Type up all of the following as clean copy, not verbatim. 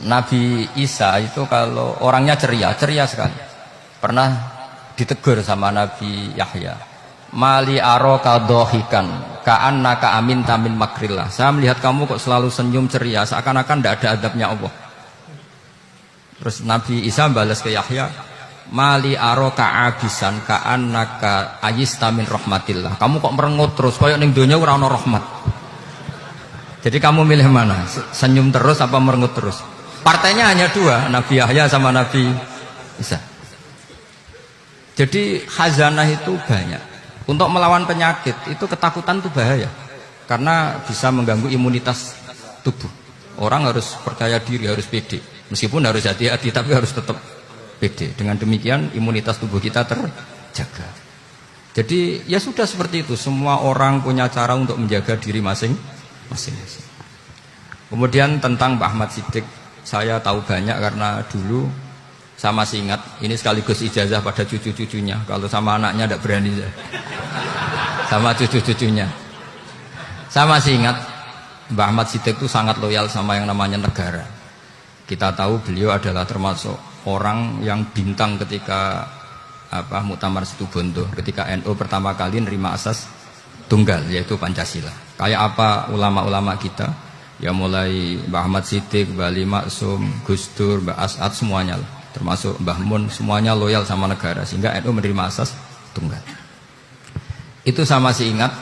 Nabi Isa itu kalau orangnya ceria sekali. Pernah ditegur sama Nabi Yahya. Mali aroka dohikan ka'annaka amin tamin makrillah. Saya melihat kamu kok selalu senyum ceria, seakan-akan tidak ada adabnya Allah. Terus Nabi Isa balas ke Yahya, Mali aroka abisan ka'annaka ayistamin rahmatillah. Kamu kok merengut terus, koyok ning donya ora ana rahmat. Jadi kamu milih mana? Senyum terus apa merengut terus? Partainya hanya dua, Nabi Yahya sama Nabi Isa. Jadi khazanah itu banyak. Untuk melawan penyakit itu ketakutan itu bahaya, karena bisa mengganggu imunitas tubuh. Orang harus percaya diri, harus pede. Meskipun harus hati-hati, tapi harus tetap pede. Dengan demikian imunitas tubuh kita terjaga. Jadi ya sudah seperti itu. Semua orang punya cara untuk menjaga diri masing-masing. Kemudian tentang Mbah Ahmad Siddiq, saya tahu banyak karena dulu saya masih ingat. Ini sekaligus ijazah pada cucu-cucunya. Kalau sama anaknya tidak berani saya. Sama cucu-cucunya. Saya masih ingat Mbah Ahmad Siddiq itu sangat loyal sama yang namanya negara. Kita tahu beliau adalah termasuk orang yang bintang ketika Muktamar Situbondo, ketika NU pertama kali nerima asas tunggal, yaitu Pancasila. Kayak apa ulama-ulama kita, ya mulai Mbah Ahmad Siddiq, Mbah Ali Maksum, Gus Dur, Mbah As'ad, semuanya lah, termasuk Mbah Mun, semuanya loyal sama negara, sehingga NU menerima asas tunggal. Itu saya masih ingat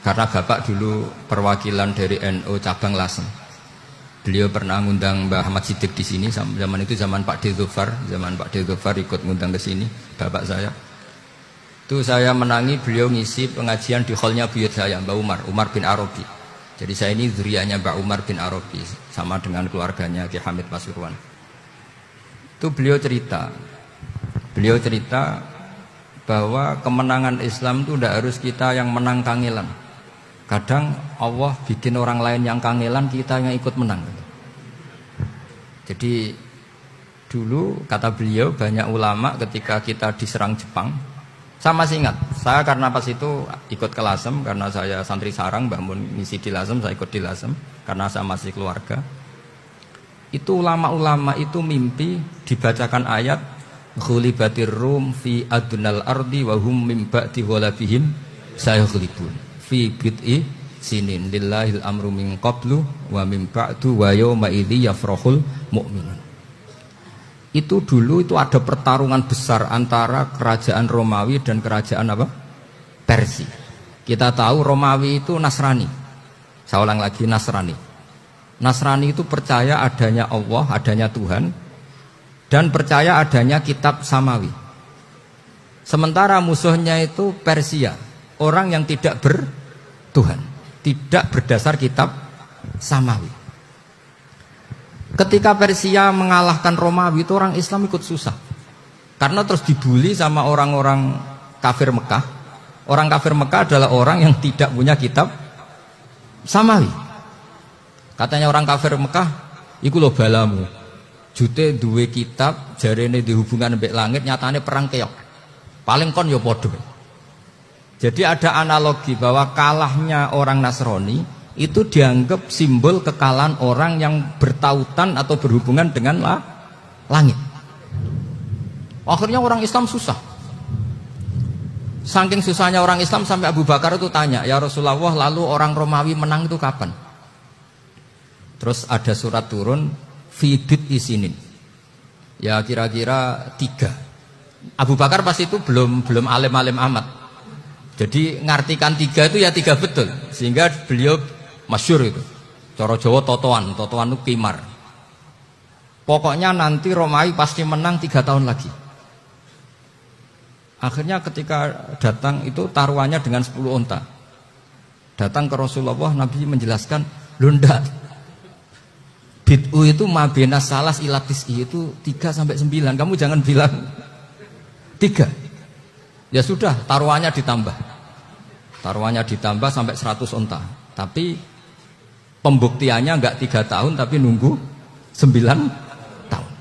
karena Bapak dulu perwakilan dari NU cabang Lasem. Beliau pernah ngundang Mbah Ahmad Siddiq di sini. Zaman itu zaman Pak Dzufar, ikut ngundang ke sini bapak saya. Itu saya menangi beliau ngisi pengajian di hallnya buyut saya, Mbah Umar bin Arabi. Jadi saya ini zuriyahnya Mbah Umar bin Arabi, sama dengan keluarganya Ki Hamid Pasuruan. Itu beliau cerita bahwa kemenangan Islam itu tidak harus kita yang menang kangelan. Kadang Allah bikin orang lain yang kangelan, kita yang ikut menang. Jadi dulu kata beliau, banyak ulama ketika kita diserang Jepang, saya masih ingat, saya karena pas itu ikut ke Lasem, karena saya santri sarang, Mbah Mun ngisi di Lasem, saya ikut di Lasem karena saya masih keluarga. Itu ulama-ulama itu mimpi dibacakan ayat ghulibatir rum fi adnal ardi wa hum min ba'di ghalabihim sayaghlibun fi bid'i sinin lillahil amru min qablu wa min ba'du wa yawma idzi yafrahul mu'minun. Itu dulu itu ada pertarungan besar antara kerajaan Romawi dan kerajaan Persia. Kita tahu Romawi itu Nasrani. Saya ulang lagi, Nasrani. Nasrani itu percaya adanya Allah, adanya Tuhan, dan percaya adanya kitab samawi. Sementara musuhnya itu Persia, orang yang tidak bertuhan, tidak berdasar kitab samawi. Ketika Persia mengalahkan Romawi, itu orang Islam ikut susah, karena terus dibully sama orang-orang kafir Mekah. Orang kafir Mekah adalah orang yang tidak punya kitab samawi. Katanya orang kafir Mekah, iku lho balamu, jute duwe kitab, jarene di hubungan mbek langit, nyatane perang keok. Paling kon ya padha. Jadi ada analogi bahwa kalahnya orang Nasrani itu dianggap simbol kekalahan orang yang bertautan atau berhubungan dengan langit. Akhirnya orang Islam susah. Saking susahnya orang Islam sampai Abu Bakar itu tanya, ya Rasulullah, lalu orang Romawi menang itu kapan? Terus ada surat turun, Fidit isinin. Ya kira-kira 3. Abu Bakar pas itu belum alim-alim amat. Jadi ngartikan 3 itu ya 3 betul. Sehingga beliau masyhur itu. Cara Jawa totoan itu kimar. Pokoknya nanti Romawi pasti menang 3 tahun lagi. Akhirnya ketika datang itu taruhannya dengan 10 onta. Datang ke Rasulullah, Nabi menjelaskan, "Lho ndak. Bid'u itu mabena salas ilatis itu 3 sampai 9. Kamu jangan bilang 3. Ya sudah, taruhannya ditambah. Taruhannya ditambah sampai 100 onta. Tapi pembuktiannya enggak 3 tahun, tapi nunggu 9 tahun.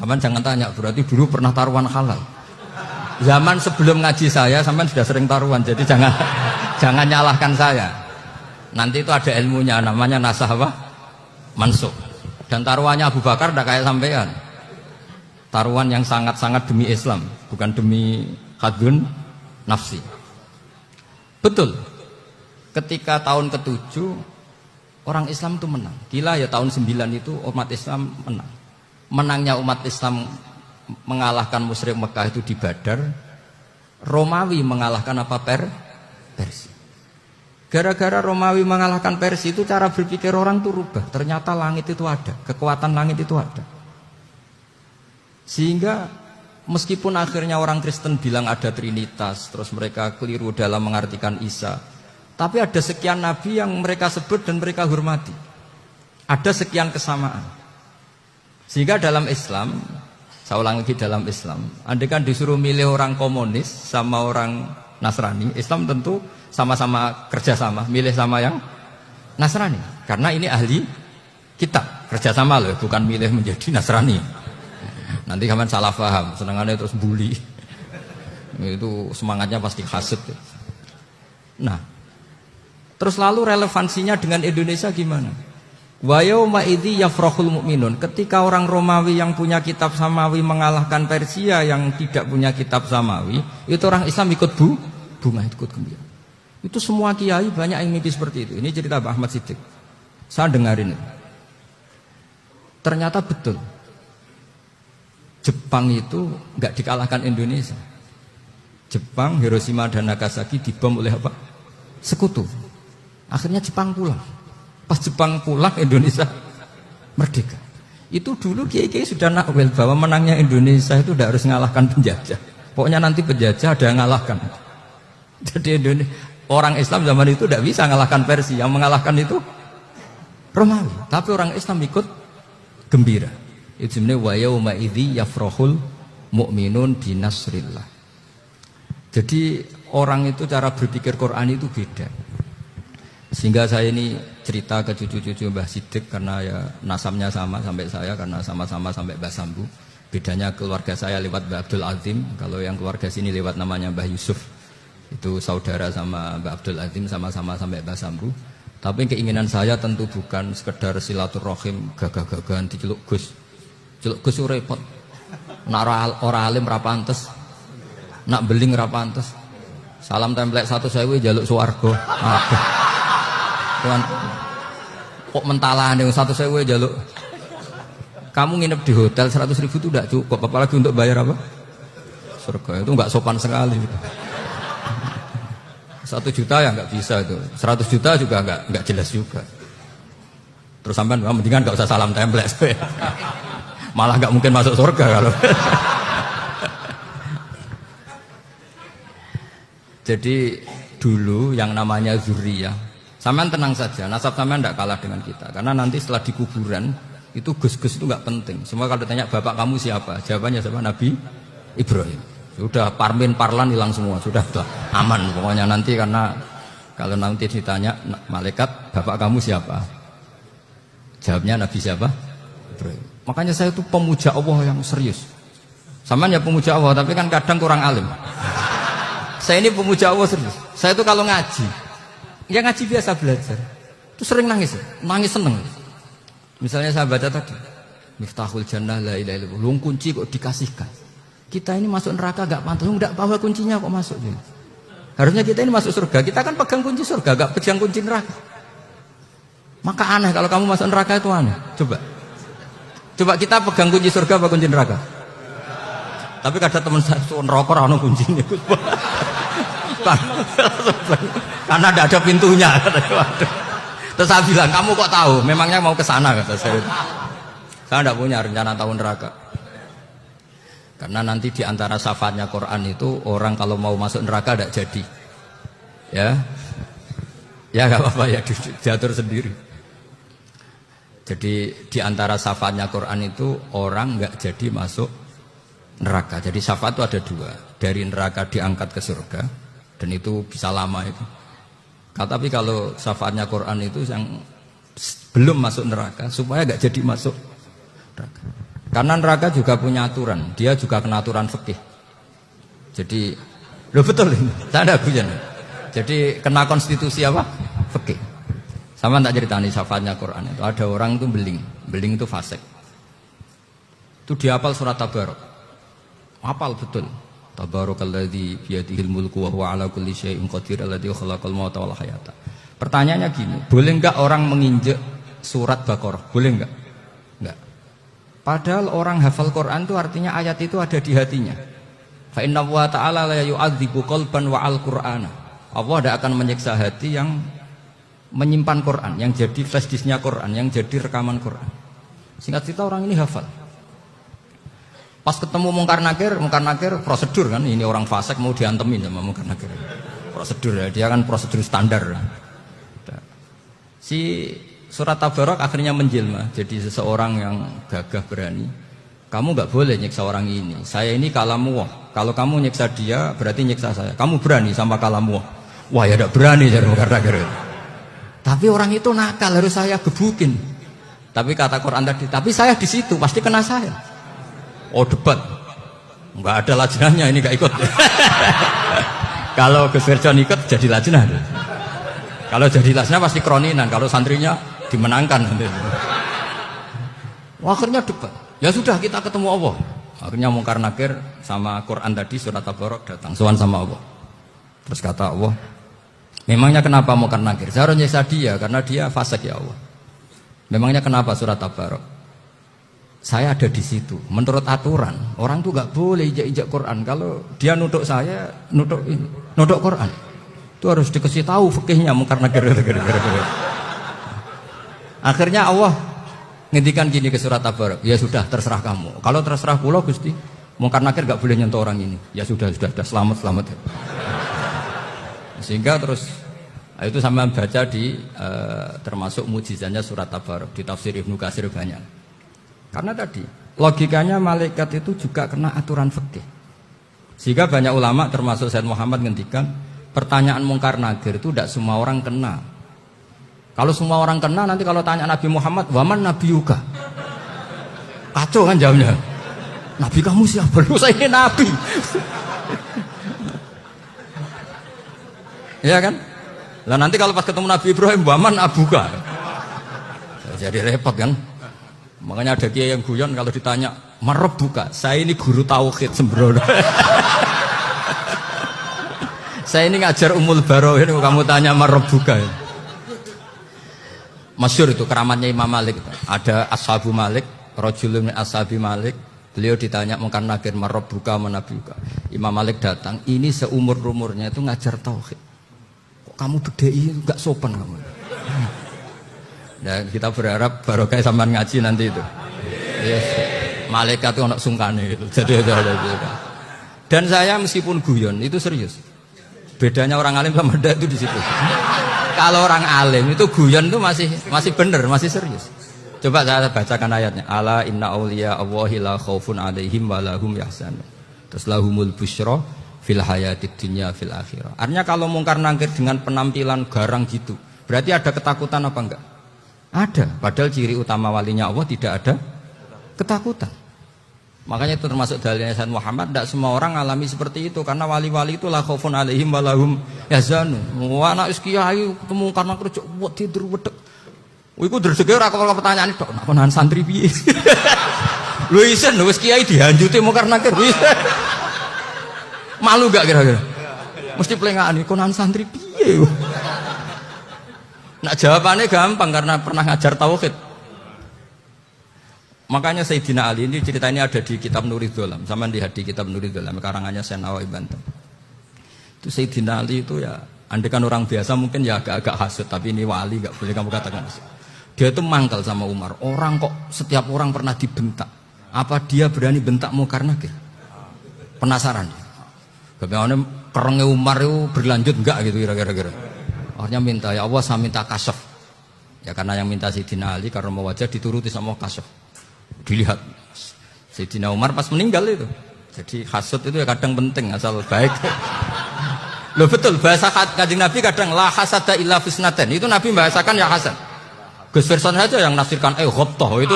Sampai jangan tanya, berarti dulu pernah taruhan halal. Zaman sebelum ngaji saya, sampai sudah sering taruhan. Jadi jangan nyalahkan saya. Nanti itu ada ilmunya, namanya nasah mansukh. Dan taruhannya Abu Bakar tidak kayak sampean. Taruhan yang sangat-sangat demi Islam, bukan demi hadun nafsi. Betul. Ketika tahun ke-7 orang Islam itu menang. Gila ya, tahun 9 itu umat Islam menang. Menangnya umat Islam mengalahkan musyrik Mekah itu di Badar. Romawi mengalahkan apa? Persia. Gara-gara Romawi mengalahkan Persia itu cara berpikir orang itu rubah. Ternyata langit itu ada, kekuatan langit itu ada. Sehingga meskipun akhirnya orang Kristen bilang ada Trinitas, terus mereka keliru dalam mengartikan Isa, tapi ada sekian nabi yang mereka sebut dan mereka hormati. Ada sekian kesamaan. Sehingga dalam Islam, saya ulang lagi, dalam Islam, andai kan disuruh milih orang komunis sama orang Nasrani, Islam tentu sama-sama kerjasama, milih sama yang Nasrani. Karena ini ahli kitab, kerjasama loh, bukan milih menjadi Nasrani. Nanti kalian salah paham, senangannya terus bully. Itu semangatnya pasti hasad. Nah, terus lalu relevansinya dengan Indonesia gimana? Wa yauma idzi yafrahul mu'minun. Ketika orang Romawi yang punya kitab samawi mengalahkan Persia yang tidak punya kitab samawi, itu orang Islam ikut bunga, ikut gembira. Itu semua kiai banyak yang mimpi seperti itu. Ini cerita Pak Ahmad Siddiq. Saya dengarin itu. Ternyata betul. Jepang itu nggak dikalahkan Indonesia. Jepang, Hiroshima dan Nagasaki dibom oleh apa? Sekutu. Akhirnya Jepang pulang. Pas Jepang pulang, Indonesia merdeka. Itu dulu kiai-kiai sudah nakwil bahwa menangnya Indonesia itu tidak harus mengalahkan penjajah. Pokoknya nanti penjajah ada yang mengalahkan. Jadi orang Islam zaman itu tidak bisa mengalahkan Persia. Yang mengalahkan itu Romawi. Tapi orang Islam ikut gembira. Itu sebenarnya wa yauma idzi yafrahul mu'minun binasrillah. Jadi orang itu cara berpikir Quran itu beda. Sehingga saya ini cerita ke cucu-cucu Mbah Siddiq karena ya nasabnya sama sampai saya, karena sama-sama sampai Mbah Sambu. Bedanya keluarga saya lewat Mbah Abdul Azim, kalau yang keluarga sini lewat namanya Mbah Yusuf. Itu saudara sama Mbah Abdul Azim, sama-sama sampai Mbah Sambu. Tapi keinginan saya tentu bukan sekedar silaturahim gagah-gagahan diceluk Gus. Celuk Gus repot. Nak ora alim ra pantes. Nak beling ra pantes. Salam templek 1.000 jaluk swarga. Tuhan. Kok mentalane 1.000 jaluk. Kamu nginep di hotel 100.000 itu tidak cukup, apalagi untuk bayar apa? Surga. Itu enggak sopan sekali. 1 juta ya enggak bisa itu. 100 juta juga enggak jelas juga. Terus sampean mendingan enggak usah salam templek. Malah nggak mungkin masuk surga kalau. Jadi dulu yang namanya zuriyah, sampean tenang saja, nasab sampean tidak kalah dengan kita. Karena nanti setelah di kuburan itu gus-gus itu nggak penting. Semua kalau ditanya bapak kamu siapa, jawabannya siapa? Nabi Ibrahim. Sudah parmin parlan hilang semua, sudah aman pokoknya nanti. Karena kalau nanti ditanya malaikat bapak kamu siapa, jawabnya Nabi siapa? Ibrahim. Makanya saya itu pemuja Allah yang serius. Sampean ya pemuja Allah, tapi kan kadang kurang alim. Saya ini pemuja Allah serius. Saya itu kalau ngaji, ya ngaji biasa belajar, itu sering nangis seneng. Misalnya saya baca tadi, Miftahul Jannah la ilaha illallah, luang kunci kok dikasihkan. Kita ini masuk neraka gak pantas, enggak bawa kuncinya kok masuk. Harusnya kita ini masuk surga, kita kan pegang kunci surga, gak pegang kunci neraka. Maka aneh kalau kamu masuk neraka itu aneh. Coba kita pegang kunci surga apa kunci neraka? Tapi kata teman saya, neraka ora ono kuncinya. Karena tidak ada pintunya. Terus saya bilang, kamu kok tahu? Memangnya mau ke sana kata saya. Saya tidak punya rencana tahun neraka. Karena nanti di antara syafaatnya Quran itu orang kalau mau masuk neraka tidak jadi. Ya nggak apa-apa ya, diatur sendiri. Jadi di antara syafaatnya Quran itu orang nggak jadi masuk neraka. Jadi syafaat itu ada 2. Dari neraka diangkat ke surga, dan itu bisa lama itu. Tapi kalau syafaatnya Quran itu yang belum masuk neraka supaya nggak jadi masuk neraka. Karena neraka juga punya aturan, dia juga kena aturan fikih. Jadi, loh betul ini, saya ada punya. Jadi kena konstitusi apa? Fikih. Sama tak ceritani syafaatnya Quran itu, ada orang itu beling. Beling itu fasik. Itu dihafal surat Tabarok. Hafal betul. Tabarakalladzi biyadihil mulku wa huwa ala kulli syai'in qadir alladzi khalaqal mauta wal hayata. Pertanyaannya gini, boleh enggak orang menginjek surat Baqarah? Boleh enggak? Enggak. Padahal orang hafal Quran itu artinya ayat itu ada di hatinya. Fa inna wa ta'ala la yu'adzibu qalban wa al-Qur'ana. Allah tidak akan menyiksa hati yang menyimpan Quran, yang jadi flash disknya Quran, yang jadi rekaman Quran. Singkat cerita orang ini hafal. Pas ketemu Mungkar Nakir prosedur kan, ini orang fasik mau diantemin sama Mungkar Nakir. Prosedur ya, dia kan prosedur standar. Si surat Tabarok akhirnya menjelma jadi seseorang yang gagah berani. Kamu nggak boleh nyiksa orang ini. Saya ini kalamullah. Kalau kamu nyiksa dia berarti nyiksa saya. Kamu berani sama kalamullah. Wah ya tidak berani jadi Mungkar Nakir. Tapi orang itu nakal, harus saya gebukin. Tapi kata Quran tadi, tapi saya di situ pasti kena saya. Oh debat, nggak ada lajnahnya ini nggak ikut. Kalau Gus Firjon ikut jadi lajnah. Kalau jadi lajnah pasti kroninan. Kalau santrinya dimenangkan. Akhirnya debat. Ya sudah kita ketemu Allah. Akhirnya Mungkar Nakir sama Quran tadi surat Tabarok datang sowan sama Allah. Terus kata Allah, memangnya kenapa Mungkar Nakir? Saya harus nyiksa dia karena dia fasik ya Allah. Memangnya kenapa surat Tabarok? Saya ada di situ. Menurut aturan, orang tuh nggak boleh injak-injak Quran. Kalau dia nutuk saya, nutuk Quran. Itu harus dikasih tahu fikihnya Mungkar Nakir. Akhirnya Allah ngendikan gini ke surat Tabarok. Ya sudah, terserah kamu. Kalau terserah kula Gusti, Mungkar Nakir nggak boleh nyentuh orang ini. Ya sudah selamat. Sehingga terus itu sama baca di termasuk mujizatnya surat Tabarok di tafsir Ibnu Katsir banyak. Karena tadi logikanya malaikat itu juga kena aturan fikih. Sehingga banyak ulama termasuk Said Muhammad ngendikan pertanyaan Mungkar Nakir itu tidak semua orang kena. Kalau semua orang kena nanti kalau tanya Nabi Muhammad, waman nabiyuka? Kacau kan jawabnya. Nabi kamu siapa? Lu saya ini nabi. Ya kan? Lah nanti kalau pas ketemu Nabi Ibrahim, waman abuka? Jadi repot kan? Makanya ada kiai yang guyon kalau ditanya marab buka, saya ini guru tauhid sembrono. Saya ini ngajar Ummul Baro'in, kamu tanya marab buka. Masyhur itu keramatnya Imam Malik. Ada Ashabu Malik, rajulun min ashabi Malik. Beliau ditanya Mungkar Nakir marab buka manabi buka. Imam Malik datang, ini seumur-umurnya itu ngajar tauhid. Kok kamu bedai enggak sopan kamu? Dan kita berharap barokah sampean ngaji nanti itu. Yes. Malaikat itu anak sungkane itu. Jadi dan saya meskipun guyon itu serius. Bedanya orang alim sama ndak itu di situ. Kalau orang alim itu guyon itu masih benar, masih serius. Coba saya bacakan ayatnya. Ala inna auliya Allahi la khaufun alaihim wa lahum yahzanun. Terus lahumul busyra fil hayatid dunya fil akhirah. Artinya kalau Mungkar Nakir dengan penampilan garang gitu, berarti ada ketakutan apa enggak? Ada, padahal ciri utama walinya Allah tidak ada ketakutan. Makanya itu termasuk dalilnya Sayyid Muhammad. Tidak semua orang alami seperti itu. Karena wali-wali itu la khaufun alaihim walahum yahzanun. Anak kiai ketemu karena kerja buat tidur wedek. Iku dredege ora kok pertanyaan itu. Nak konan santri piye? Lho isen wis kiai dihanjuti Mungkar Nakir. Malu gak kira-kira? Mesti plengaan konan santri piye? Nah jawabannya gampang karena pernah ngajar tauhid. Makanya Sayyidina Ali ini cerita ini ada di kitab Nurul Dholam. Sama lihat di kitab Nurul Dholam karangannya Syekh Nawawi Banten. Itu Sayyidina Ali itu ya, andekan orang biasa mungkin ya agak-agak hasut, tapi ini wali gak boleh kamu katakan. Dia itu mangkal sama Umar. Orang kok setiap orang pernah dibentak. Apa dia berani bentak Mungkar Nakir? Penasaran. Bagaimana kerengnya Umar itu berlanjut enggak gitu kira-kira. Akhirnya minta, ya Allah saya minta kasyaf. Ya karena yang minta Sayyidina Ali karena mau wajah dituruti sama kasyaf. Dilihat Sayyidina Umar pas meninggal itu. Jadi hasud itu ya kadang penting asal baik. Loh betul bahasa Kanjeng Nabi kadang la hasada illa fisnaten. Itu Nabi bahasakan ya hasad. Gus Verson saja yang nafsirkan ghabtah. Itu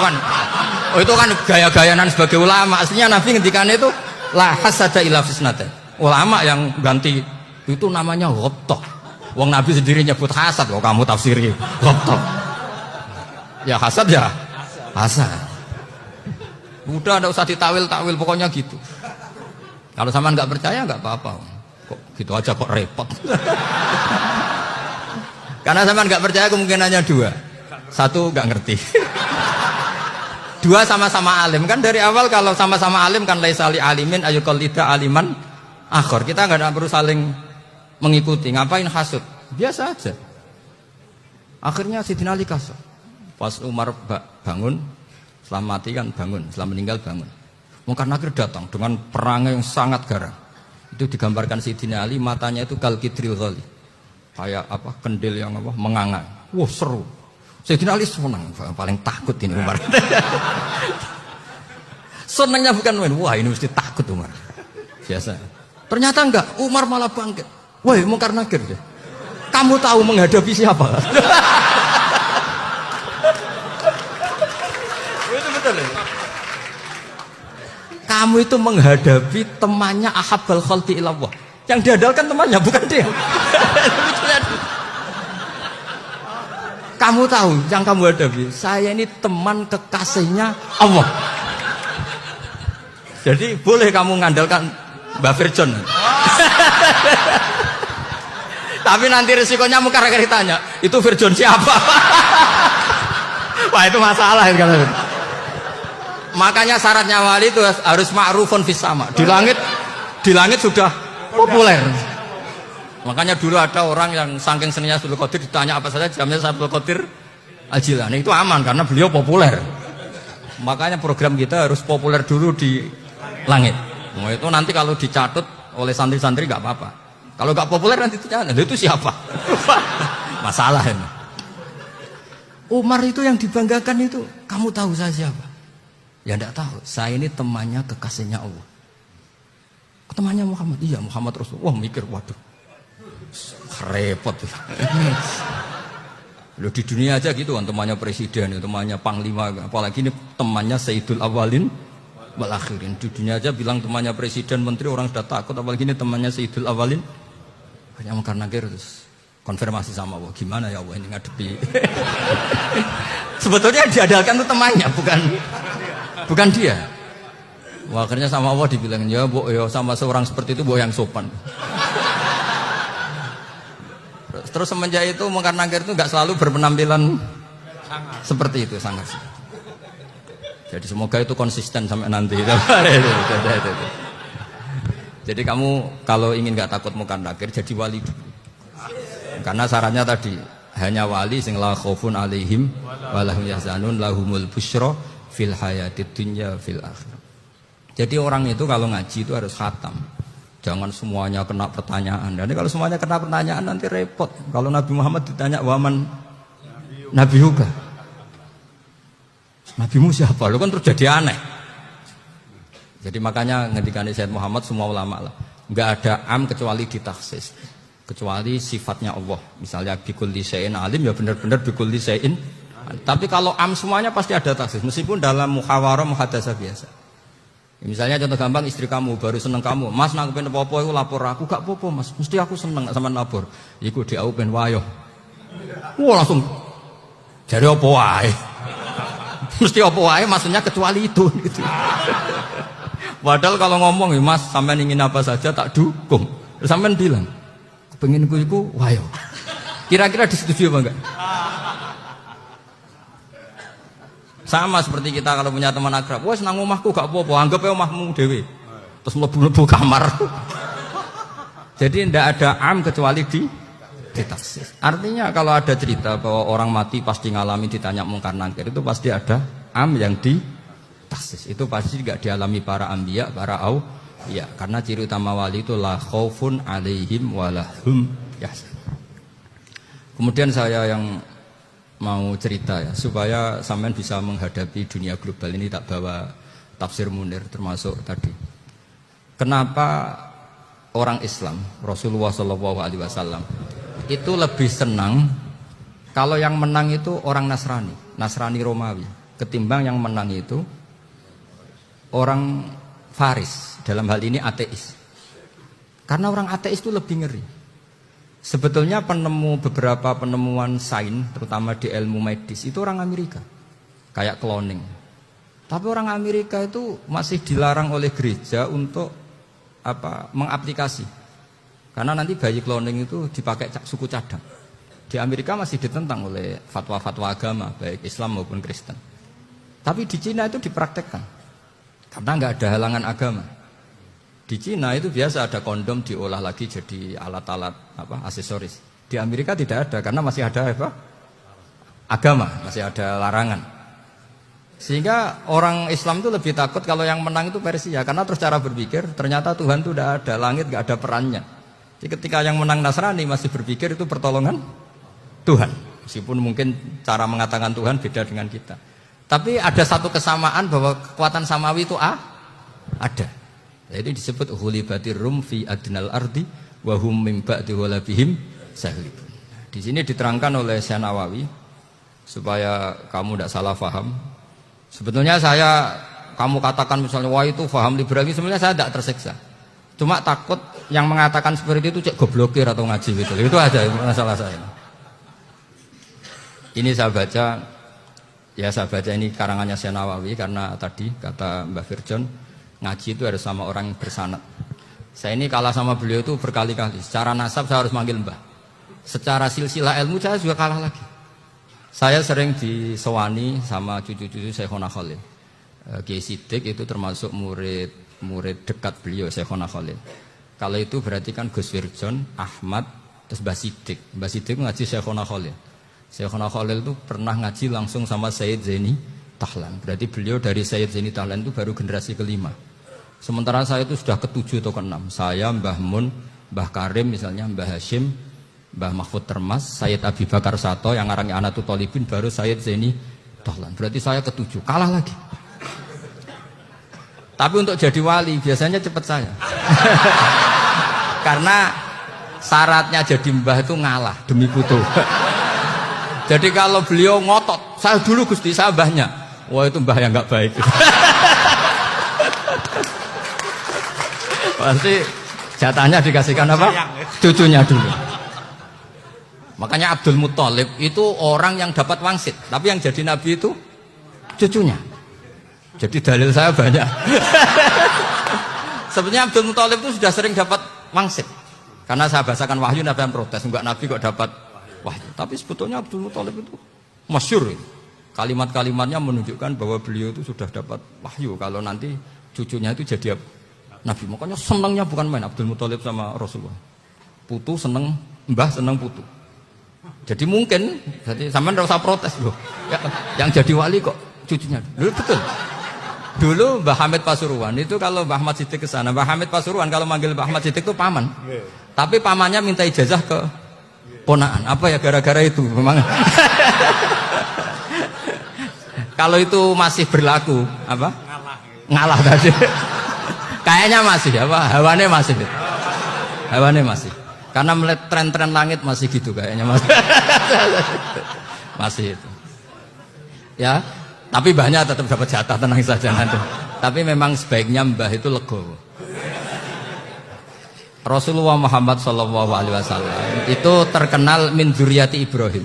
kan gaya-gayanan sebagai ulama. Aslinya Nabi ngendikan itu la hasada illa fisnaten. Ulama yang ganti itu namanya ghabtah. Wong Nabi sendiri nyebut hasad kok kamu tafsiri ghabtah. Ya hasad ya Hasan. Udah enggak usah ditawil-tawil, pokoknya gitu. Kalau sama nggak percaya nggak apa-apa. Kok gitu aja kok repot. Karena sama nggak percaya kemungkinannya dua. Satu nggak ngerti. Dua sama-sama alim. Kan dari awal kalau sama-sama alim kan laisali alimin ayuqallida aliman akhor. Kita nggak perlu saling mengikuti. Ngapain hasud? Biasa aja. Akhirnya Sidina Ali kasar. Pas Umar bangun, setelah mati kan bangun, setelah meninggal bangun. Mungkar Nakir datang dengan perangai yang sangat garang. Itu digambarkan Sidina Ali, matanya itu kalkidril ghali. Kayak apa? Kendil yang apa? Mengangang. Wah, seru. Sidina Ali senang, paling takut ini Umar. Senangnya bukan main. Wah, ini mesti takut Umar. Biasa. Ternyata enggak, Umar malah bangkit. Woi, Mungkar Nakir deh. Kamu tahu menghadapi siapa? Itu betul ya? Kamu itu menghadapi temannya ahabbal khalqi ilallah. Yang diandalkan temannya, bukan dia. Kamu tahu yang kamu hadapi, saya ini teman kekasihnya Allah. Jadi boleh kamu mengandalkan Mbak Virjon. Tapi nanti risikonya Mungkar Nakir ditanya, itu Virjon siapa? Wah, itu masalah itu. Makanya syaratnya wali itu harus ma'rufun fis sama. Di langit sudah populer. Makanya dulu ada orang yang saking seninya Abdul Qadir ditanya apa saja jamnya Abdul Qadir Al-Jilani, itu aman karena beliau populer. Makanya program kita harus populer dulu di langit. Nah, itu nanti kalau dicatut oleh santri-santri nggak apa-apa. Kalau nggak populer nanti ditanya, itu siapa? Masalah ini. Umar itu yang dibanggakan itu, kamu tahu saya siapa? Ya enggak tahu. Saya ini temannya kekasihnya Allah. Temannya Muhammad. Iya, Muhammad Rasul. Wah, mikir, waduh. Repot. Loh, di dunia aja gitu kan, temannya presiden, temannya panglima, apalagi ini temannya Sayyidul Awalin wal Akhirin. Di dunia aja bilang temannya presiden, menteri, orang sudah takut, apalagi ini temannya Sayyidul Awalin. Hanya Mungkar Nakir terus konfirmasi sama Allah, gimana ya Allah ini ngadepi. Sebetulnya diandalkan itu temannya, bukan dia. Wah, akhirnya sama Allah dibilang, ya bu, ya sama seorang seperti itu bu yang sopan. Terus semenjak itu Mungkar Nakir itu nggak selalu berpenampilan seperti itu, sangat. Jadi semoga itu konsisten sampai nanti. Jadi kamu kalau ingin nggak takut Mungkar Nakir, jadi wali dulu. Karena syaratnya tadi hanya wali sing la khaufun alaihim wa lahum yahzanun lahumul busyra fil hayatid dunya fil akhirah. Jadi orang itu kalau ngaji itu harus khatam. Jangan semuanya kena pertanyaan. Dan kalau semuanya kena pertanyaan nanti repot. Kalau Nabi Muhammad ditanya waman Nabi Yuga, Nabimu siapa? Lu kan terus jadi aneh. Jadi makanya ngendikane Sayyid Muhammad semua ulama lah, nggak ada am kecuali ditaksis, kecuali sifatnya Allah. Misalnya bikulli syai'in alim, ya benar-benar bikulli syai'in. Tapi kalau am semuanya pasti ada taksis, meskipun dalam muhawarah muhadasah biasa. Ya, misalnya contoh gampang, istri kamu baru seneng kamu, mas nak pengen apa-apa itu lapor aku, gak apa-apa mas, mesti aku seneng sama lapor. Iku di aku pengen wayo. Wah langsung jadi apa wae. Mesti apa wae maksudnya kecuali itu gitu. Padahal kalau ngomong, mas sampean ingin apa saja tak dukung. Terus sampean bilang, pengen iku wayo. Kira-kira disetujui apa enggak? Sama seperti kita kalau punya teman akrab, wes nang omahku gak apa-apa, anggap aja omahmu dhewe. Terus mlebu-mlebu kamar. Jadi tidak ada am kecuali di taksis. Artinya kalau ada cerita bahwa orang mati pasti ngalami ditanya Mungkar Nakir, itu pasti ada am yang di taksis. Itu pasti tidak dialami para anbiya, para auliya. Karena ciri utama wali itu la khaufun alaihim walahum yahzanun. Kemudian saya yang mau cerita ya, supaya sampean bisa menghadapi dunia global ini, tak bawa tafsir Munir termasuk tadi. Kenapa orang Islam, Rasulullah SAW itu lebih senang kalau yang menang itu orang Nasrani Romawi, ketimbang yang menang itu orang Faris, dalam hal ini ateis. Karena orang ateis itu lebih ngeri. Sebetulnya beberapa penemuan sains, terutama di ilmu medis, itu orang Amerika. kayak cloning. Tapi orang Amerika itu masih dilarang oleh gereja untuk mengaplikasi. Karena nanti bayi cloning itu dipakai suku cadang. Di Amerika masih ditentang oleh fatwa-fatwa agama, baik Islam maupun Kristen. Tapi di Cina itu dipraktekkan. Karena nggak ada halangan agama. Di Cina itu biasa ada kondom diolah lagi jadi alat-alat aksesoris. Di Amerika tidak ada karena masih ada agama, masih ada larangan. Sehingga orang Islam itu lebih takut kalau yang menang itu Persia, karena terus cara berpikir ternyata Tuhan itu tidak ada, langit nggak ada perannya. Jadi ketika yang menang Nasrani masih berpikir itu pertolongan Tuhan, meskipun mungkin cara mengatakan Tuhan beda dengan kita. Tapi ada satu kesamaan bahwa kekuatan samawi itu ada. Jadi disebut hulibatir rum fi adnal ardi wa hum min ba'di ghalabihim sahlibun. Di sini diterangkan oleh Syekh Nawawi supaya kamu tidak salah paham. Sebetulnya kamu katakan misalnya wah itu paham liberalisme, sebenarnya saya tidak tersiksa. Cuma takut yang mengatakan seperti itu cek goblokir atau ngaji gitu. Itu aja masalah saya. Ini saya baca ini karangannya Syekh Nawawi karena tadi kata Mbah Firjon ngaji itu harus sama orang yang bersanad. Saya ini kalah sama beliau itu berkali-kali. Secara nasab saya harus manggil Mbah. Secara silsilah ilmu saya juga kalah lagi. Saya sering disewani sama cucu-cucu Syekhona Khalil. Kiai Sidik itu termasuk murid dekat beliau Syekhona Khalil. Kalau itu berarti kan Gus Wirjon, Ahmad, terus Mbah Sidik. Mbah Sidik ngaji Syekhona Khalil. Syekhona Khalil itu pernah ngaji langsung sama Sayyid Zaini Tahlan. Berarti beliau dari Sayyid Zaini Tahlan itu baru generasi kelima. Sementara saya itu sudah ke-7 atau ke-6. Saya, Mbah Mun, Mbah Karim misalnya, Mbah Hashim, Mbah Mahfud Termas, Sayyid Abi Bakar Sato yang ngarangnya Anatul Thalibin, baru Sayyid Zaini Tahlan. Berarti saya ke-7, kalah lagi. Tapi untuk jadi wali biasanya cepat saya. Karena syaratnya jadi mbah itu ngalah demi putu. Jadi kalau beliau ngotot, saya dulu Gusti, saya mbahnya. Wah itu mbah yang nggak baik. Pasti jatahnya dikasihkan apa? Cucunya dulu. Makanya Abdul Muthalib itu orang yang dapat wangsit, tapi yang jadi nabi itu cucunya. Jadi dalil saya banyak. Sebenarnya Abdul Muthalib itu sudah sering dapat wangsit. Karena saya bahasakan wahyu, nabi yang protes, enggak nabi kok dapat wahyu. Tapi sebetulnya Abdul Muthalib itu masyhur. Kalimat-kalimatnya menunjukkan bahwa beliau itu sudah dapat wahyu kalau nanti cucunya itu jadi nabi. Makanya senangnya bukan main Abdul Muthalib sama Rasulullah. Putu seneng, mbah seneng putu. Jadi mungkin, jadi sampean enggak usah protes loh. Ya, yang jadi wali kok cucunya. Dulu betul. Dulu Mbah Hamid Pasuruan itu kalau Mbah Ahmad Siddiq ke sana, Mbah Hamid Pasuruan kalau manggil Mbah Ahmad Siddiq itu paman. Tapi pamannya minta ijazah ke ponaan. Apa ya gara-gara itu memang. Kalau itu masih berlaku, apa? Ngalah tadi. Kayaknya masih apa? Hawane masih. Hawane masih. Karena melihat tren-tren langit masih gitu kayaknya masih. Masih itu. Ya, tapi mbahnya tetap dapat jatah, tenang saja nanti. Tapi memang sebaiknya mbah itu legowo. Rasulullah Muhammad SAW itu terkenal min dzurriyyati Ibrahim.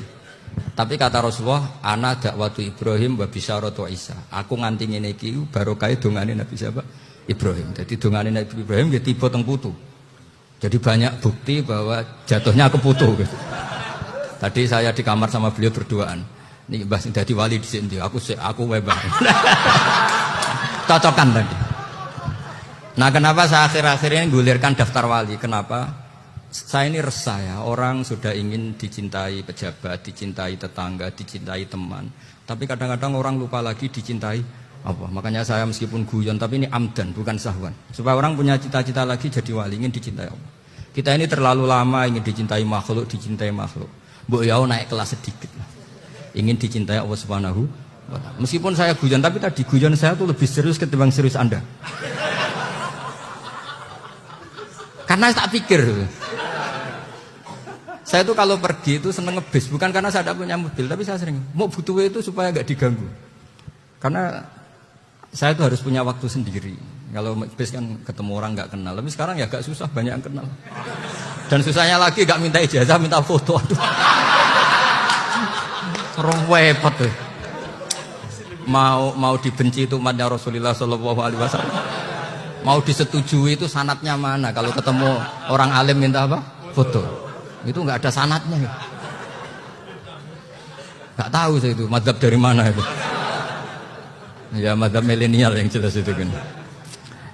Tapi kata Rasulullah, ana dakwatu Ibrahim wa bisyaratu Isa. Aku nganti ngene iki barokah dongane Nabi siapa? Ibrahim. Jadi dongane Nabi Ibrahim ya tiba teng putu. Jadi banyak bukti bahwa jatuhnya ke putu gitu. Tadi saya di kamar sama beliau berduaan. Nih Mbah sing dadi wali di sini, aku wae Mbah. Cocokan tadi. Nah, kenapa saya akhir-akhir ini gulirkan daftar wali? Kenapa? Saya ini resah ya, orang sudah ingin dicintai pejabat, dicintai tetangga, dicintai teman. Tapi kadang-kadang orang lupa lagi dicintai apa? Makanya saya meskipun guyon, tapi ini amdan, bukan sahwan. Supaya orang punya cita-cita lagi jadi wali, ingin dicintai Allah. Kita ini terlalu lama ingin dicintai makhluk, Mbok yau naik kelas sedikit. Ingin dicintai Allah Subhanahu wa Ta'ala. Meskipun saya guyon, tapi tadi guyon saya tuh lebih serius ketimbang serius Anda. Karena tak pikir. Saya tuh kalau pergi itu seneng ngebis, bukan karena saya tidak punya mobil, tapi saya sering mau butuh itu supaya nggak diganggu. Karena saya tuh harus punya waktu sendiri. Kalau bis kan ketemu orang nggak kenal, tapi sekarang ya agak susah, banyak yang kenal. Dan susahnya lagi nggak minta ijazah, minta foto. Aduh, repot tuh. mau dibenci itu umatnya Rasulullah Shallallahu Alaihi Wasallam. Mau disetujui itu sanatnya mana? Kalau ketemu orang alim minta apa? Foto. Itu nggak ada sanatnya. Nggak tahu saya itu mazhab dari mana itu. Ya mazhab milenial yang jelas itu kan.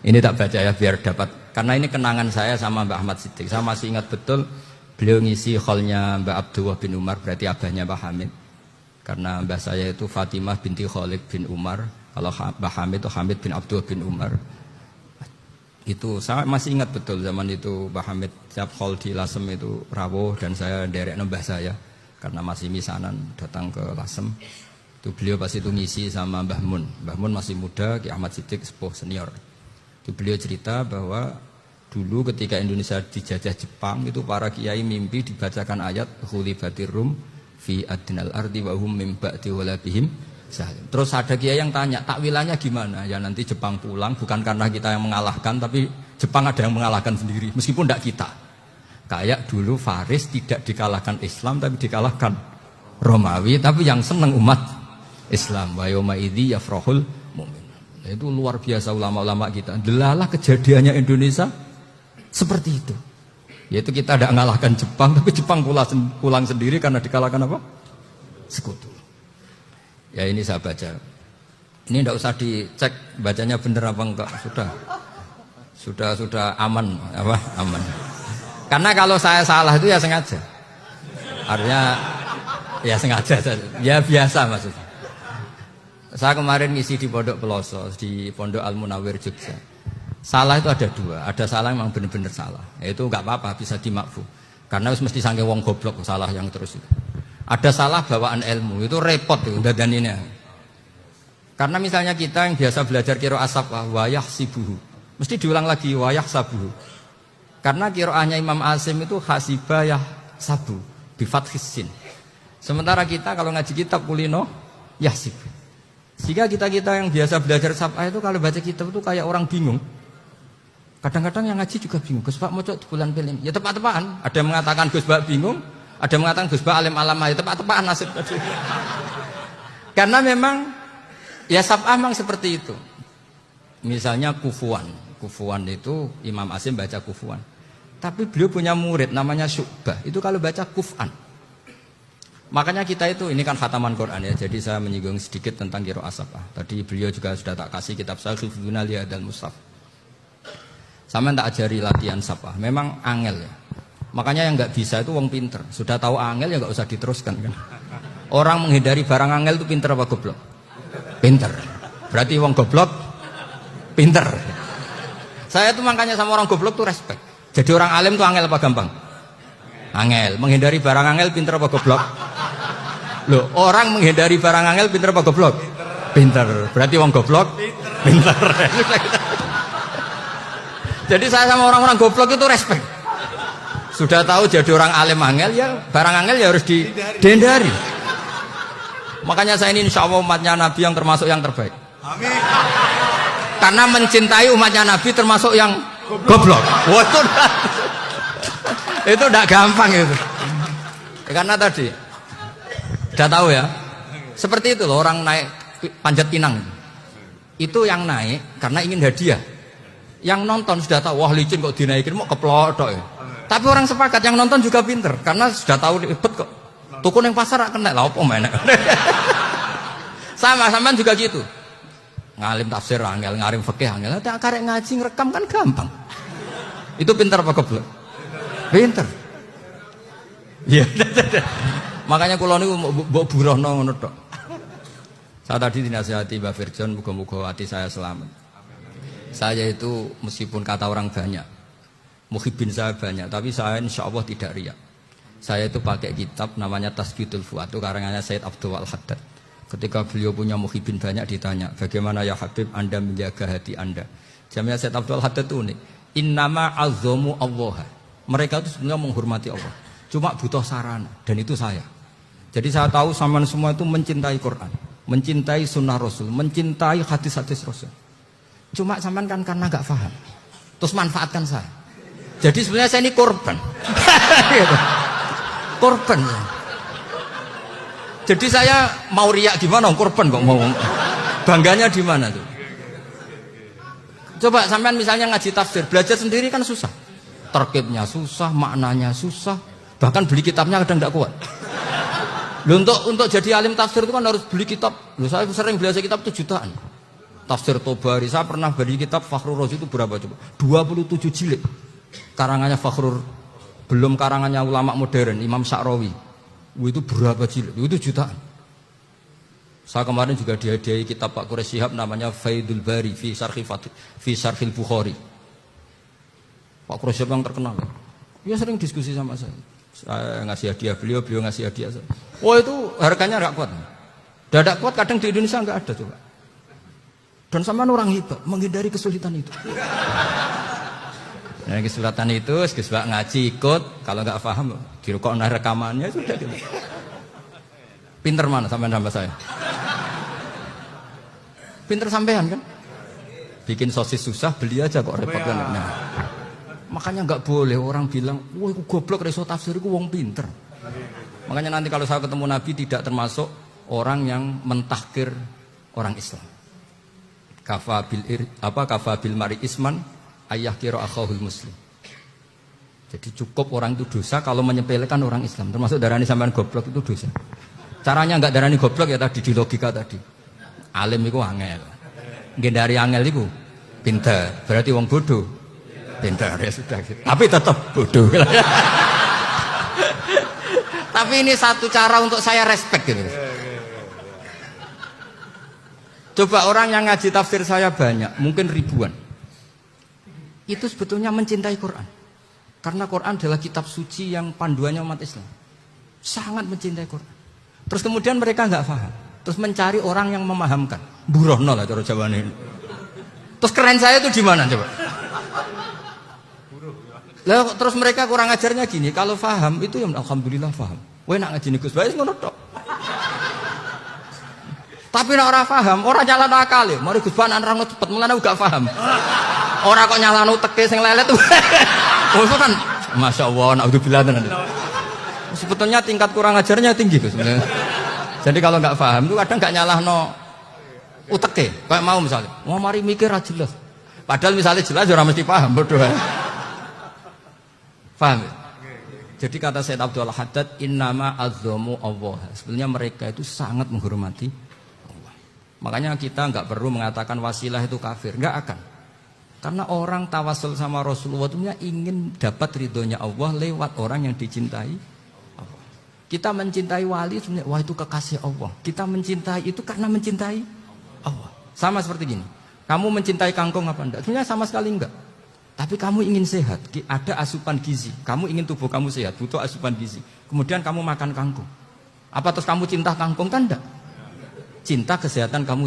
Ini tak baca ya biar dapat. Karena ini kenangan saya sama Mbak Ahmad Siddiq. Saya masih ingat betul beliau ngisi kholnya Mbak Abdullah bin Umar, berarti abahnya Mbak Hamid. Karena mbah saya itu Fatimah binti Khalid bin Umar. Kalau Mbak Hamid itu Hamid bin Abdullah bin Umar. Itu saya masih ingat betul zaman itu Mbah Hamid siap khol di Lasem itu rawuh dan saya derek mbah saya karena masih misanan datang ke Lasem. Itu beliau pas itu ngisi sama Mbah Mun. Mbah Mun masih muda, Ki Ahmad Siddiq sepuh senior. Itu beliau cerita bahwa dulu ketika Indonesia dijajah Jepang itu para kiai mimpi dibacakan ayat Khulifatir Rum fi adnal ardi wa hum min ba'di walabihim. Terus ada kiai yang tanya, takwilannya gimana? Ya nanti Jepang pulang, bukan karena kita yang mengalahkan, tapi Jepang ada yang mengalahkan sendiri, meskipun tidak kita. Kayak dulu Faris tidak dikalahkan Islam, tapi dikalahkan Romawi, tapi yang senang umat Islam. Wa yawma idzi yafrahul mu'min. Itu luar biasa ulama-ulama kita. Delalah kejadiannya Indonesia seperti itu. Yaitu kita tidak mengalahkan Jepang, tapi Jepang pulang sendiri karena dikalahkan apa? Sekutu. Ya ini saya baca. Ini tidak usah dicek bacanya benar apa enggak. Sudah aman apa? Aman. Karena kalau saya salah itu ya sengaja. Artinya ya sengaja. Ya biasa maksudnya. Saya kemarin ngisi di Pondok Peloso, di Pondok Al Munawir Jogja. Salah itu ada dua. Ada salah yang memang benar-benar salah. Itu enggak apa-apa, bisa dimakfu. Karena mesti sangke wong goblok salah yang terus itu. Ada salah bawaan ilmu, itu repot itu dadaninnya. Karena misalnya kita yang biasa belajar qiraah sabah wayah sibuhu, mesti diulang lagi wayah sabuhu. Karena qiraahnya Imam Asim itu hasibah yah sabu bifathis sin. Sementara kita kalau ngaji kitab kulino yahsib. Sehingga kita yang biasa belajar sabah itu kalau baca kitab itu kayak orang bingung. Kadang-kadang yang ngaji juga bingung. Gus Pak mau cok bulan pilih. Ya tepat-tepatan. Ada yang mengatakan Gus Pak bingung. Ada yang mengatakan Gus Ba alim alam ya tepat-tepat nasib tadi. Karena memang ya sab'ah memang seperti itu. Misalnya kufuan itu Imam Asim baca kufuan. Tapi beliau punya murid namanya Syu'bah. Itu kalau baca kuf'an. Makanya kita itu ini kan khataman Quran ya. Jadi saya menyinggung sedikit tentang qiraah sab'ah. Tadi beliau juga sudah tak kasih kitab saya Hifdzuna Liyadal Mushaf. Sama tak ajari latihan sab'ah. Memang angel ya. Makanya yang nggak bisa itu wong pinter. Sudah tahu angel ya nggak usah diteruskan kan. Orang menghindari barang angel itu pinter apa goblok? Pinter. Berarti wong goblok pinter. Saya tuh makanya sama orang goblok tuh respect. Jadi orang alim tuh angel apa gampang? Angel. Menghindari barang angel pinter apa goblok? Loh, orang menghindari barang angel pinter apa goblok? Pinter. Berarti wong goblok pinter. Jadi saya sama orang-orang goblok itu respect. Sudah tahu jadi orang alim angel ya barang angel ya harus dihindari. Makanya saya ini insya Allah umatnya Nabi yang termasuk yang terbaik. Amin. Karena mencintai umatnya Nabi termasuk yang goblok. Wah, itu udah gampang itu. Karena tadi udah tahu ya. Seperti itu loh orang naik panjat pinang. Itu yang naik karena ingin hadiah. Yang nonton sudah tahu wah licin kok dinaikin mau keplodok ya. Tapi orang sepakat yang nonton juga pinter karena sudah tahu ribet kok. Tukun yang pasar kena lah apa mana. Sama juga gitu. Ngalim tafsir angel, ngarim fikih angel. Tak karek ngaji ngerekam kan gampang. Itu pinter apa goblok? Pinter. Iya. Makanya kula niku mbok burohno ngono tok. Saya tadi dinasihati Mbak Firjon muga-muga hati saya selamat. Saya itu meskipun kata orang banyak muhibin saya banyak, tapi saya insya Allah tidak riak. Saya itu pakai kitab namanya Tasbidul Fuad, itu karangannya Said Abdul Al-Haddad. Ketika beliau punya muhibin banyak ditanya, bagaimana ya Habib Anda menjaga hati Anda? Jamnya Said Abdul Al-Haddad itu unik. Innama azzamu Allah. Mereka itu sebenarnya menghormati Allah. Cuma butuh sarana, dan itu saya. Jadi saya tahu sampean semua itu mencintai Quran, mencintai sunnah Rasul, mencintai hadis-hadis Rasul. Cuma sampean kan karena nggak paham, terus manfaatkan saya. Jadi sebenarnya saya ini korban. Korban. Jadi saya mau riak gimana korban kok mau. Bangganya di mana tuh? Coba sampean misalnya ngaji tafsir, belajar sendiri kan susah. Terkibnya susah, maknanya susah. Bahkan beli kitabnya kadang tidak kuat. Loh, untuk jadi alim tafsir itu kan harus beli kitab. Loh, saya sering belajar kitab itu jutaan. Tafsir Tobari, saya pernah beli kitab Fakhrur Razi itu berapa coba? 27 jilid. Karangannya Fakhrur, belum karangannya ulama modern, Imam Sya'rawi. Itu berapa jilid? Itu jutaan. Saya kemarin juga dihadiahi kitab Pak Quraish Shihab namanya Faidul Bari fi Syarhil Bukhari. Pak Quraish Shihab yang terkenal. Dia sering diskusi sama saya. Saya ngasih hadiah beliau ngasih hadiah saya. Oh itu harganya nggak kuat. Dadak kuat kadang di Indonesia nggak ada coba. Dan sama orang hebat menghindari kesulitan itu. Nah, kesulitan itu sebab ngaji ikut, kalau nggak paham dirukok rekamannya sudah gitu. Pinter mana sampean sama saya? Pinter sampean kan? Bikin sosis susah, beli aja kok repot kan. Nah, makanya nggak boleh orang bilang, wah aku goblok reso tafsir aku wong pinter. Makanya nanti kalau saya ketemu Nabi tidak termasuk orang yang mentahkir orang Islam. Kafa bil mari isman ayah kira akhahul muslim. Jadi cukup orang itu dosa kalau menyepelekan orang Islam. Termasuk darani sampean goblok itu dosa. Caranya nggak darani goblok ya tadi di logika tadi. Alim itu angel. Nggih dari angel itu pinter. Berarti wong bodoh. Pinter ya sudah gitu. Tapi tetap bodoh. Tapi ini satu cara untuk saya respect gitu. Coba orang yang ngaji tafsir saya banyak, mungkin ribuan. Itu sebetulnya mencintai Quran. Karena Quran adalah kitab suci yang panduannya umat Islam. Sangat mencintai Quran. Terus kemudian mereka nggak paham. Terus mencari orang yang memahamkan. Burohno lah cara Jawa ini. Terus keren saya itu di mana coba? Lah terus mereka kurang ajarnya gini, kalau paham itu ya alhamdulillah paham. Wah nak ngaji Gus Bae ngono tok. Tapi nek ora paham, ora nyalano akal ya. Mari Gus Bae nerangno cepet, mulane gak paham. Ora kok nyalano teke sing lelet. Oh itu kan Masya Allah, naudzubillah tenan. Sebetulnya tingkat kurang ajarnya tinggi Gus. Jadi kalau nggak paham itu kadang nggak nyalahno uteke. Kayak mau misalnya, wah mari mikir aja jelas. Padahal misalnya jelas orang mesti paham bodoh. Paham? Jadi kata Sayyid Abdul Haddad, innama azzamu Allah. Sebenarnya mereka itu sangat menghormati Allah. Makanya kita nggak perlu mengatakan wasilah itu kafir, nggak akan. Karena orang tawasul sama Rasulullah itu ingin dapat ridhonya Allah lewat orang yang dicintai Allah. Kita mencintai wali sebenarnya, wah itu kekasih Allah. Kita mencintai itu karena mencintai Allah. Sama seperti gini, kamu mencintai kangkung apa enggak? Sebenarnya sama sekali enggak. Tapi kamu ingin sehat, ada asupan gizi. Kamu ingin tubuh kamu sehat, butuh asupan gizi. Kemudian kamu makan kangkung. Apa terus kamu cinta kangkung? Kan enggak. Cinta kesehatan kamu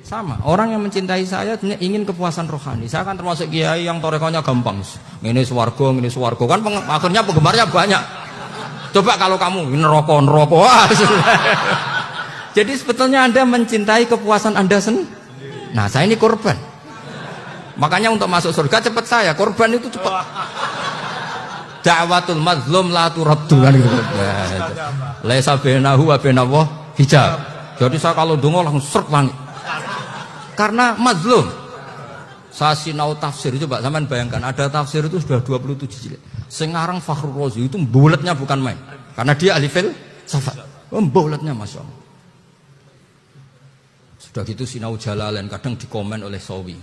sama. Orang yang mencintai saya ingin kepuasan rohani. Saya kan termasuk kiai yang torekonya gampang. Ini swarga, kan akhirnya penggemarnya banyak. Coba kalau kamu neraka. Wah, jadi sebetulnya Anda mencintai kepuasan Anda sendiri. Nah, saya ini korban. Makanya untuk masuk surga cepat saya, korban itu cepat. Da'watul mazlum la turaddu kan gitu. Laisa bainahu wa bainallah hijab. Jadi saya kalau dongo langsung seret wangi. Karena mazlum. Saya sinau tafsir coba sampean bayangkan, ada tafsir itu sudah 27 jilid. Sekarang Fakhrur Razi itu bulatnya bukan main. Karena dia ahli filsafat. Bulatnya Masya Allah. Sudah gitu sinau Jalalain kadang dikomen oleh Sawi.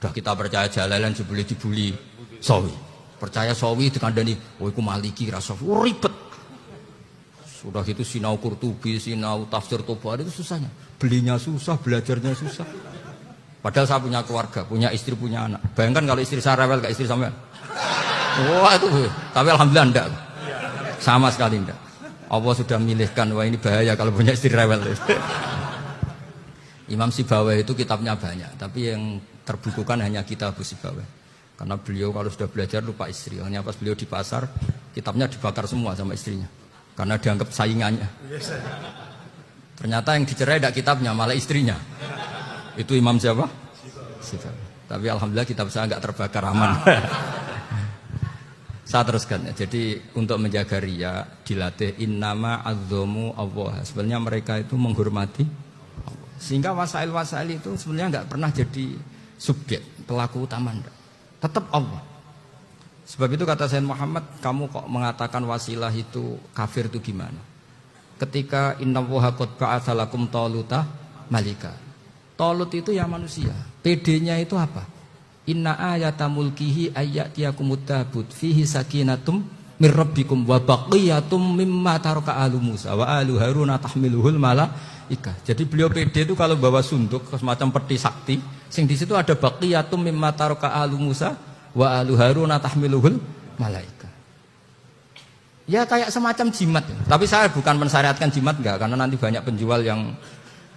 Sudah kita percaya Jalalain sebeli dibuli Sawi. Percaya Sawi dikandani, oh iku Maliki rasofi, ribet. Sudah gitu sinau Qurtubi, sinau tafsir Tobari itu susahnya. Belinya susah, belajarnya susah. Padahal saya punya keluarga, punya istri, punya anak. Bayangkan kalau istri saya rewel kayak istri sampean. Wah itu, tapi alhamdulillah enggak. Sama sekali enggak. Allah sudah milihkan, wah ini bahaya kalau punya istri rewel. Imam Sibawai itu kitabnya banyak, tapi yang terbukukan hanya kitab Sibawai. Karena beliau kalau sudah belajar lupa istri. Hanya pas beliau di pasar, kitabnya dibakar semua sama istrinya. Karena dianggap saingannya. Ternyata yang dicerai tidak kitabnya, malah istrinya. Itu Imam siapa? Sibawai. Tapi alhamdulillah kitab saya nggak terbakar, aman. Saya teruskan ya. Jadi untuk menjaga riya dilatih innama azzamu Allah. Sebenarnya mereka itu menghormati Allah. Sehingga wasail-wasail itu sebenarnya nggak pernah jadi subjek, pelaku utama enggak. Tetap Allah. Sebab itu kata Sayyid Muhammad, kamu kok mengatakan wasilah itu kafir itu gimana? Ketika innallaha qad ba'atsa lakum taluta malika. Talut itu ya manusia. PD-nya itu apa? Inna ayata mulkihi ayyatiyakumut tabut fihi sakinatum mir rabbikum wa baqiyatum mimma taraka alu Musa wa alu Harun tahmiluhul malaikah. Jadi beliau PD itu kalau bawa sunduk semacam peti sakti, sing di situ ada baqiyatum mimma taraka alu Musa wa alu Harun tahmiluhul malaikah. Ya kayak semacam jimat. Tapi saya bukan mensyariatkan jimat enggak, karena nanti banyak penjual yang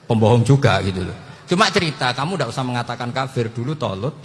pembohong juga gitu loh. Cuma cerita, kamu enggak usah mengatakan kafir dulu Talut.